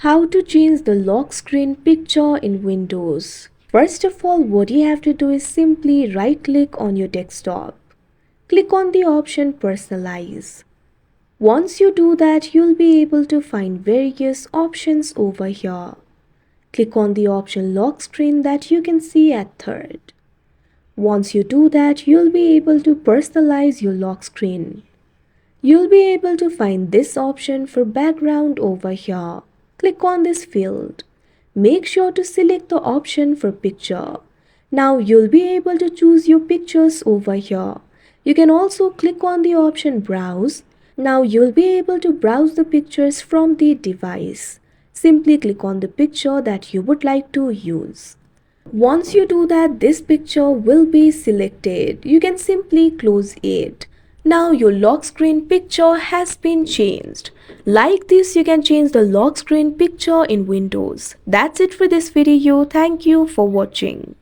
How to change the lock screen picture in Windows. First of all, what you have to do is simply right click on your desktop. Click on the option Personalize. Once you do that, you'll be able to find various options over here. Click on the option Lock Screen that you can see at third. Once you do that, you'll be able to personalize your lock screen. You'll be able to find this option for background over here. Click on this field. Make sure to select the option for picture. Now you'll be able to choose your pictures over here. You can also click on the option Browse. Now you'll be able to browse the pictures from the device. Simply click on the picture that you would like to use. Once you do that, this picture will be selected. You can simply close it. Now your lock screen picture has been changed. Like this, you can change the lock screen picture in Windows. That's it for this video. Thank you for watching.